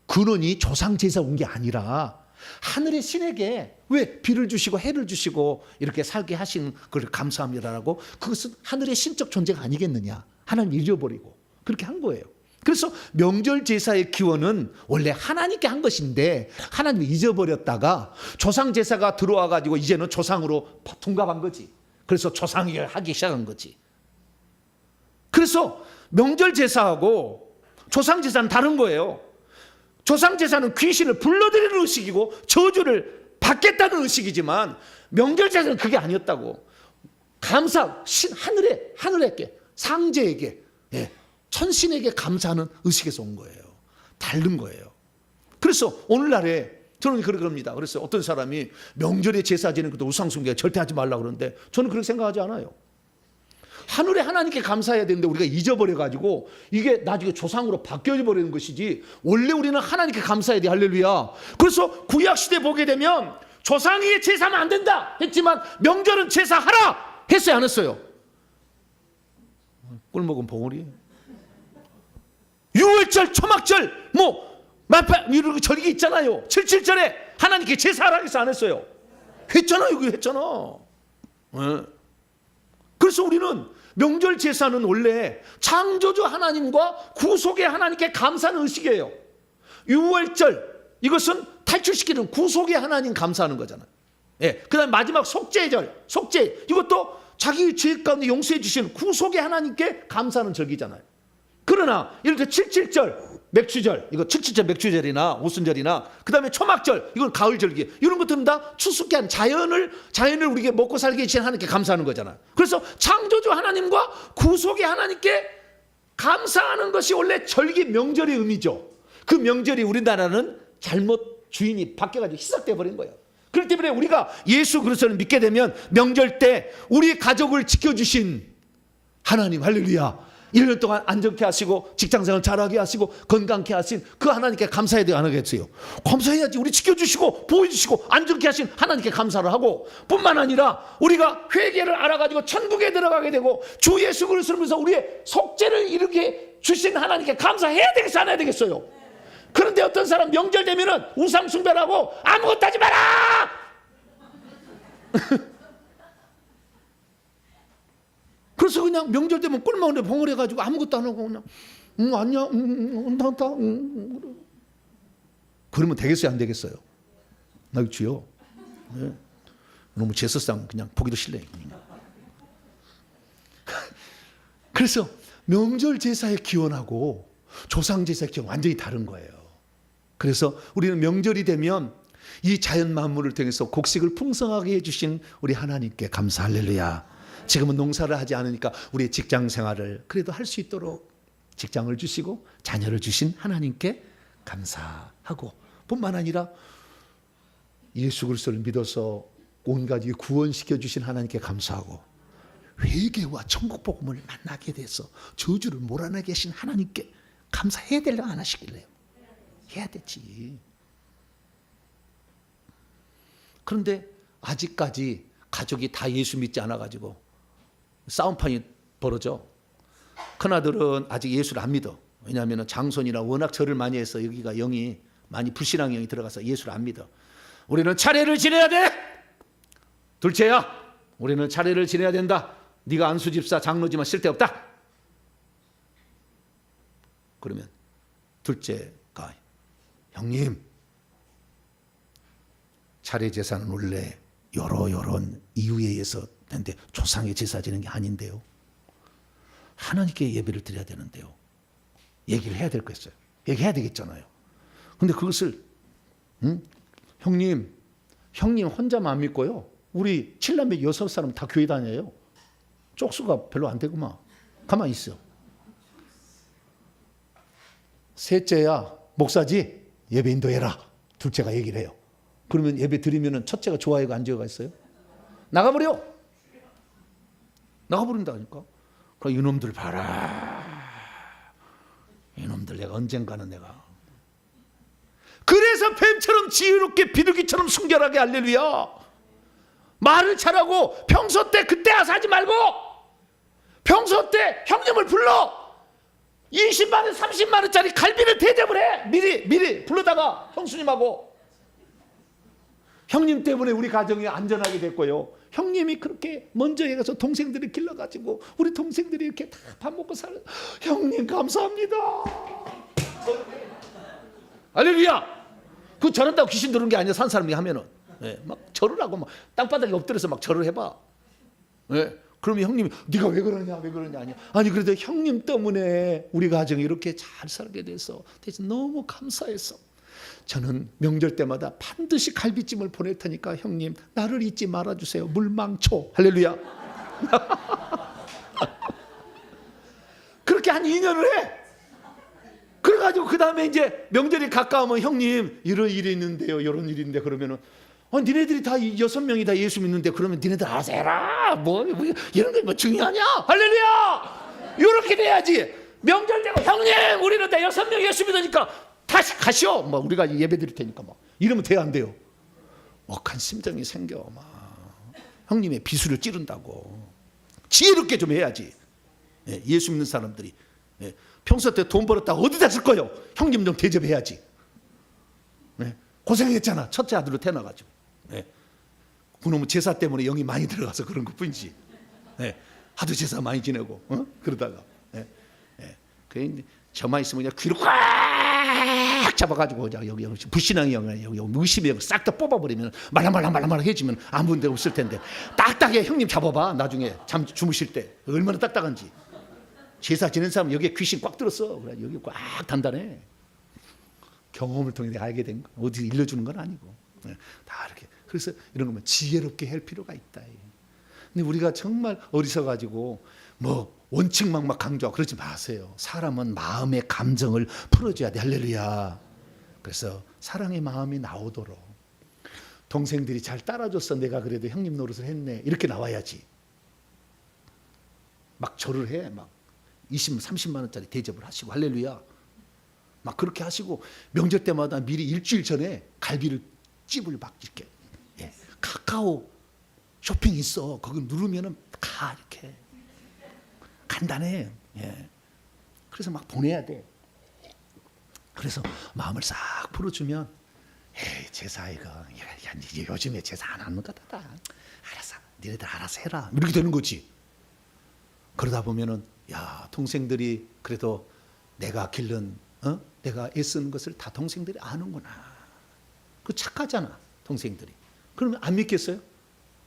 근원이 조상 제사 온 게 아니라 하늘의 신에게 왜 비를 주시고 해를 주시고 이렇게 살게 하신 걸 감사합니다라고, 그것은 하늘의 신적 존재가 아니겠느냐. 하나님 잃어버리고 그렇게 한 거예요. 그래서 명절 제사의 기원은 원래 하나님께 한 것인데 하나님이 잊어버렸다가 조상 제사가 들어와 가지고 이제는 조상으로 둔갑한 거지. 그래서 조상이 하기 시작한 거지. 그래서 명절 제사하고 조상 제사는 다른 거예요. 조상 제사는 귀신을 불러들이는 의식이고 저주를 받겠다는 의식이지만 명절 제사는 그게 아니었다고. 감사, 하늘에게 상제에게 천신에게 감사하는 의식에서 온 거예요. 다른 거예요. 그래서 오늘날에 저는 그럽니다. 그래서 어떤 사람이 명절에 제사 지내는 것도 우상숭배 절대 하지 말라고 그러는데 저는 그렇게 생각하지 않아요. 하늘에 하나님께 감사해야 되는데 우리가 잊어버려가지고 이게 나중에 조상으로 바뀌어버리는 것이지, 원래 우리는 하나님께 감사해야 돼. 할렐루야. 그래서 구약시대 보게 되면 조상에게 제사하면 안 된다 했지만 명절은 제사하라 했어요, 안 했어요? 꿀먹은 봉우리. 유월절, 초막절, 만파 이런 절기 있잖아요. 77절에 하나님께 제사하라 해서 안 했어요? 했잖아요. 그거 했잖아. 그래서 우리는 명절 제사는 원래 창조주 하나님과 구속의 하나님께 감사하는 의식이에요. 유월절, 이것은 탈출시키는 구속의 하나님 감사하는 거잖아요. 예, 그 다음에 마지막 속죄절, 속죄, 이것도 자기 죄 가운데 용서해 주신 구속의 하나님께 감사하는 절기잖아요. 그러나 예를 들어 77절 맥주절, 이거 77절 맥주절이나 오순절이나 그 다음에 초막절, 이건 가을절기, 이런 것들은 다 추수케한 자연을 우리에게 먹고 살게 해주신 하나님께 감사하는 거잖아요. 그래서 창조주 하나님과 구속의 하나님께 감사하는 것이 원래 절기 명절의 의미죠. 그 명절이 우리나라는 잘못 주인이 바뀌어가지고 희석돼 버린 거예요. 그렇기 때문에 우리가 예수 그리스도를 믿게 되면 명절 때 우리 가족을 지켜주신 하나님, 할렐루야, 1년 동안 안정케 하시고 직장생활 잘하게 하시고 건강케 하신 그 하나님께 감사해야 되지 않겠어요? 감사해야지. 우리 지켜주시고 보호해주시고 안정케 하신 하나님께 감사를 하고, 뿐만 아니라 우리가 회개를 알아가지고 천국에 들어가게 되고 주 예수 그리스도를 믿어서 우리의 속죄를 이렇게 주신 하나님께 감사해야 되겠어, 안 해야 되겠어요? 그런데 어떤 사람 명절 되면은 우상 숭배하고 아무것도 하지 마라. 그래서 그냥 명절 되면 꿀먹는데 봉을해가지고 아무것도 안 하고 그냥 아니야, 나다. 그러면 되겠어요, 안 되겠어요? 나 주요. 네. 너무 제사상 그냥 보기도 싫네. 그래서 명절 제사의 기원하고 조상 제사의 기원 완전히 다른 거예요. 그래서 우리는 명절이 되면 이 자연 만물을 통해서 곡식을 풍성하게 해주신 우리 하나님께 감사, 할렐루야. 지금은 농사를 하지 않으니까 우리의 직장 생활을 그래도 할 수 있도록 직장을 주시고 자녀를 주신 하나님께 감사하고, 뿐만 아니라 예수 그리스도를 믿어서 온갖 구원시켜 주신 하나님께 감사하고, 회개와 천국 복음을 만나게 돼서 저주를 몰아내게 하신 하나님께 감사해야 되려 안 하시길래요? 해야 되지. 그런데 아직까지 가족이 다 예수 믿지 않아가지고 싸움판이 벌어져. 큰아들은 아직 예수를 안 믿어. 왜냐하면 장손이라 워낙 절을 많이 해서 여기가 영이 많이 불신앙 영이 들어가서 예수를 안 믿어. 우리는 차례를 지내야 돼. 둘째야, 우리는 차례를 지내야 된다. 네가 안수집사 장로지만 쓸데없다. 그러면 둘째가, 형님, 차례 제사는 원래 여러 이유에 의해서 되는데 조상의 제사 지는 게 아닌데요. 하나님께 예배를 드려야 되는데요. 얘기를 해야 될 거였어요. 얘기해야 되겠잖아요. 근데 그것을 형님 혼자만 안 믿고요. 우리 7남매 6사람 다 교회 다녀요. 쪽수가 별로 안 되구만. 가만히 있어. 셋째야, 목사지, 예배 인도해라. 둘째가 얘기를 해요. 그러면 예배 드리면 첫째가 좋아요가 안 지어가있어요? 나가버려. 나가버린다니까. 그럼 이놈들 봐라. 이놈들 내가 언젠가는 내가. 그래서 뱀처럼 지혜롭게 비둘기처럼 순결하게, 할렐루야. 말을 잘하고 평소 때 그때 와서 하지 말고 평소 때 형님을 불러. 20만 원, 30만 원짜리 갈비를 대접을 해. 미리 불러다가 형수님하고. 형님 때문에 우리 가정이 안전하게 됐고요. 형님이 그렇게 먼저 해가서 동생들을 길러가지고 우리 동생들이 이렇게 다 밥 먹고 살아. 형님 감사합니다. 할렐루야. 그 저런다고 귀신 들어오는 게 아니야. 산 사람이 하면은. 네, 막 절을 하고 막 땅바닥에 엎드려서 막 절을 해봐. 네, 그러면 형님이 네가 왜 그러냐 아니야. 아니 그래도 형님 때문에 우리 가정이 이렇게 잘 살게 돼서 대신 너무 감사했어. 저는 명절 때마다 반드시 갈비찜을 보낼 테니까 형님 나를 잊지 말아주세요. 물망초. 할렐루야. 그렇게 한 2년을 해. 그래가지고 그 다음에 이제 명절이 가까우면 형님 이런 일이 있는데요, 이런 일이 있는데 그러면은 니네들이 다 6명이 다 예수 믿는데 그러면 니네들 알아서 해라. 뭐 이런 게 뭐 중요하냐? 할렐루야. 이렇게 돼야지. 명절 되고 형님 우리는 다 6명 예수 믿으니까 다시 가시오. 뭐 우리가 예배 드릴 테니까 막 이러면 돼야 안 돼요? 억한 심정이 생겨. 막 형님의 비수를 찌른다고. 지혜롭게 좀 해야지. 예수 믿는 사람들이 평소 때 돈 벌었다 어디다 쓸 거요? 형님 좀 대접해야지. 고생했잖아. 첫째 아들로 태어나가지고. 그놈의 제사 때문에 영이 많이 들어가서 그런 것뿐이지. 하도 제사 많이 지내고 그러다가 그 저만 있으면 그냥 귀를 꽉 잡아가지고 여기 불신앙이 여기 의심이 싹 다 뽑아버리면 말랑해지면 아무 데 없을 텐데 딱딱해. 형님 잡아봐. 나중에 주무실 때 얼마나 딱딱한지. 제사 지낸 사람 여기에 귀신 꽉 들었어. 그래 여기 꽉 단단해. 경험을 통해 내가 알게 된 거. 어디 일러주는 건 아니고 다 이렇게. 그래서 이런 거면 지혜롭게 할 필요가 있다. 근데 우리가 정말 어리석어가지고 뭐 원칙만 막 강조하고 그러지 마세요. 사람은 마음의 감정을 풀어줘야 돼. 할렐루야. 그래서 사랑의 마음이 나오도록 동생들이 잘 따라줬어. 내가 그래도 형님 노릇을 했네. 이렇게 나와야지. 막 절을 해. 막 20, 30만 원짜리 대접을 하시고 할렐루야. 막 그렇게 하시고 명절 때마다 미리 일주일 전에 갈비를 찝을 막 이렇게 카카오 쇼핑 있어. 거기 누르면은 다 이렇게 간단해. 그래서 막 보내야 돼. 그래서 마음을 싹 풀어주면 제사 이거 요즘에 제사 안 하는 거다. 알았어. 니네들 알아서 해라. 이렇게 되는 거지. 그러다 보면은 야 동생들이 그래도 내가 길른 내가 애쓰는 것을 다 동생들이 아는구나. 그 착하잖아 동생들이. 그러면 안 믿겠어요?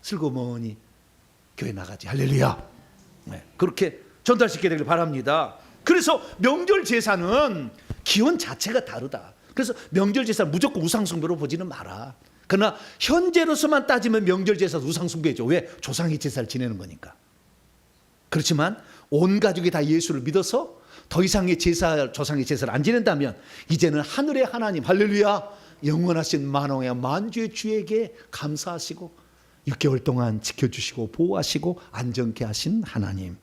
슬그머니 교회 나가지. 할렐루야. 그렇게 전달시켜야 되길 바랍니다. 그래서 명절 제사는 기원 자체가 다르다. 그래서 명절 제사 무조건 우상숭배로 보지는 마라. 그러나 현재로서만 따지면 명절 제사도 우상숭배죠. 왜? 조상의 제사를 지내는 거니까. 그렇지만 온 가족이 다 예수를 믿어서 더 이상의 제사, 조상의 제사를 안 지낸다면 이제는 하늘의 하나님, 할렐루야, 영원하신 만왕의 만주의 주에게 감사하시고 6개월 동안 지켜주시고 보호하시고 안전케 하신 하나님,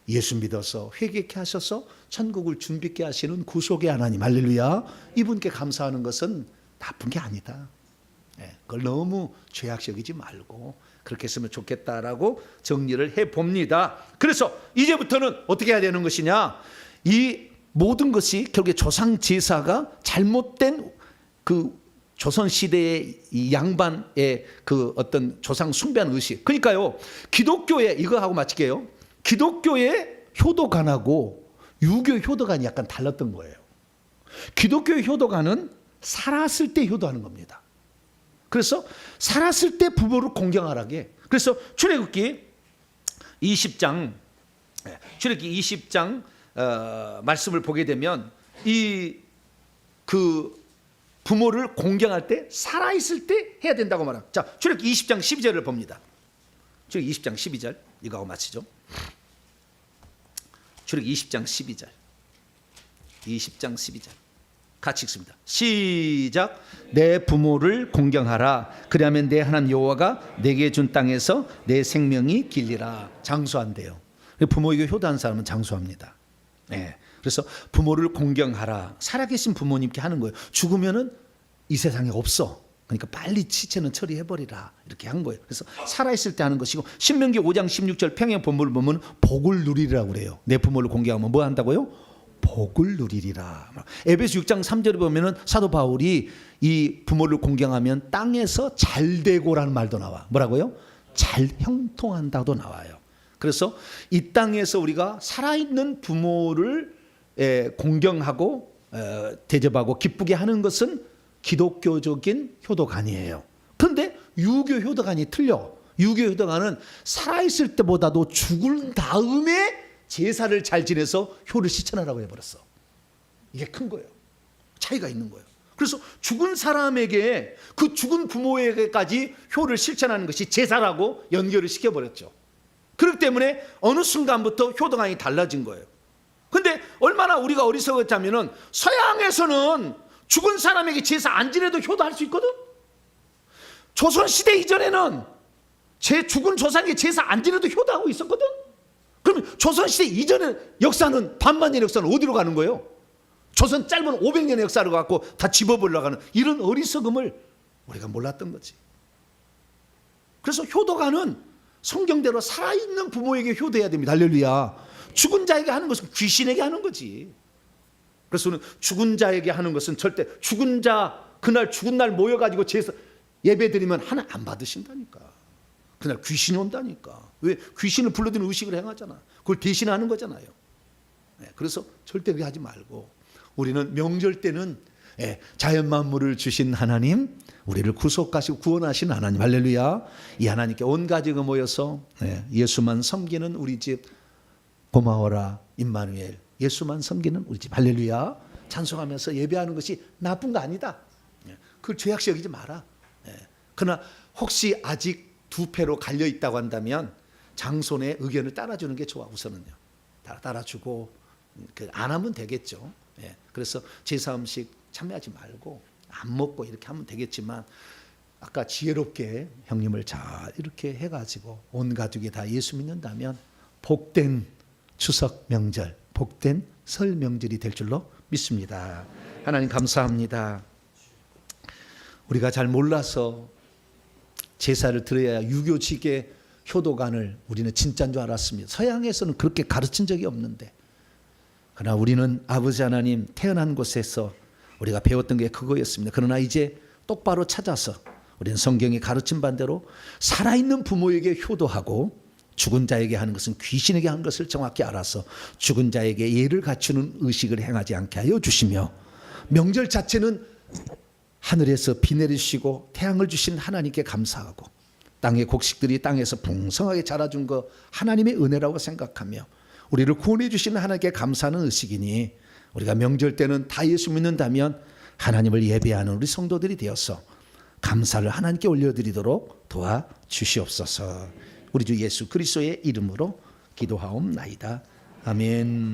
예수 믿어서 회개케 하셔서 천국을 준비케 하시는 구속의 하나님, 할렐루야, 이분께 감사하는 것은 나쁜 게 아니다. 그걸 너무 죄악시 여기지 말고 그렇게 했으면 좋겠다라고 정리를 해봅니다. 그래서 이제부터는 어떻게 해야 되는 것이냐, 이 모든 것이 결국에 조상 제사가 잘못된 그 조선시대의 이 양반의 그 어떤 조상 숭배하는 의식. 그러니까요, 기독교에, 이거 하고 마칠게요. 기독교의 효도관하고 유교 효도관이 약간 달랐던 거예요. 기독교의 효도관은 살았을 때 효도하는 겁니다. 그래서 살았을 때 부모를 공경하라게. 그래서 출애굽기 20장 말씀을 보게 되면 이 그 부모를 공경할 때 살아있을 때 해야 된다고 말합니다. 자, 출애굽기 20장 12절을 봅니다. 출애굽기 20장 12절 이거 하고 마치죠. 출애굽기 20장 12절 12절 같이 읽습니다. 시작. 내 부모를 공경하라. 그리하면 내 하나님 여호와가 내게 준 땅에서 내 생명이 길리라. 장수한대요. 부모에게 효도한 사람은 장수합니다. 그래서 부모를 공경하라. 살아계신 부모님께 하는 거예요. 죽으면은 이 세상에 없어. 그러니까 빨리 시체는 처리해버리라. 이렇게 한 거예요. 그래서 살아있을 때 하는 것이고, 신명기 5장 16절 평행 본문을 보면 복을 누리리라고 그래요. 내 부모를 공경하면 뭐 한다고요? 복을 누리리라. 에베소 6장 3절에 보면은 사도 바울이 이 부모를 공경하면 땅에서 잘되고라는 말도 나와. 뭐라고요? 잘 형통한다도 나와요. 그래서 이 땅에서 우리가 살아있는 부모를 공경하고 대접하고 기쁘게 하는 것은 기독교적인 효도관이에요. 그런데 유교 효도관이 틀려. 유교 효도관은 살아있을 때보다도 죽은 다음에 제사를 잘 지내서 효를 실천하라고 해버렸어. 이게 큰 거예요. 차이가 있는 거예요. 그래서 죽은 사람에게, 그 죽은 부모에게까지 효를 실천하는 것이 제사라고 연결을 시켜버렸죠. 그렇기 때문에 어느 순간부터 효도관이 달라진 거예요. 근데 얼마나 우리가 어리석었자면은 서양에서는 죽은 사람에게 제사 안 지내도 효도할 수 있거든. 조선시대 이전에는 제 죽은 조상에게 제사 안 지내도 효도하고 있었거든. 그러면 조선시대 이전의 역사는, 반만년의 역사는 어디로 가는 거예요? 조선 짧은 500년의 역사를 갖고 다 집어보려고 하는 이런 어리석음을 우리가 몰랐던 거지. 그래서 효도가는 성경대로 살아있는 부모에게 효도해야 됩니다. 할렐루야. 죽은 자에게 하는 것은 귀신에게 하는 거지. 그래서 죽은 자에게 하는 것은 절대, 죽은 자 그날 죽은 날 모여가지고 제사 예배 드리면 하나 안 받으신다니까. 그날 귀신이 온다니까. 왜? 귀신을 불러들이는 의식을 행하잖아. 그걸 대신하는 거잖아요. 그래서 절대 그렇게 하지 말고 우리는 명절 때는 자연 만물을 주신 하나님, 우리를 구속하시고 구원하신 하나님, 할렐루야. 이 하나님께 온 가족이 모여서 예수만 섬기는 우리 집 고마워라 임마누엘, 예수만 섬기는 우리 집 할렐루야 찬송하면서 예배하는 것이 나쁜 거 아니다. 그걸 죄악시 여기지 마라. 그러나 혹시 아직 두 패로 갈려 있다고 한다면 장손의 의견을 따라주는 게 좋아. 우선은요. 따라주고 안 하면 되겠죠. 그래서 제사 음식 참여하지 말고 안 먹고 이렇게 하면 되겠지만 아까 지혜롭게 형님을 잘 이렇게 해가지고 온 가족이 다 예수 믿는다면 복된 추석 명절, 복된 설 명절이 될 줄로 믿습니다. 하나님 감사합니다. 우리가 잘 몰라서 제사를 드려야 유교직의 효도관을 우리는 진짜인 줄 알았습니다. 서양에서는 그렇게 가르친 적이 없는데, 그러나 우리는 아버지 하나님 태어난 곳에서 우리가 배웠던 게 그거였습니다. 그러나 이제 똑바로 찾아서 우리는 성경이 가르친 반대로 살아있는 부모에게 효도하고 죽은 자에게 하는 것은 귀신에게 하는 것을 정확히 알아서 죽은 자에게 예를 갖추는 의식을 행하지 않게 하여 주시며, 명절 자체는 하늘에서 비 내리시고 태양을 주신 하나님께 감사하고 땅의 곡식들이 땅에서 풍성하게 자라준 거 하나님의 은혜라고 생각하며 우리를 구원해 주시는 하나님께 감사하는 의식이니, 우리가 명절 때는 다 예수 믿는다면 하나님을 예배하는 우리 성도들이 되어서 감사를 하나님께 올려드리도록 도와주시옵소서. 우리 주 예수 그리스도의 이름으로 기도하옵나이다. 아멘.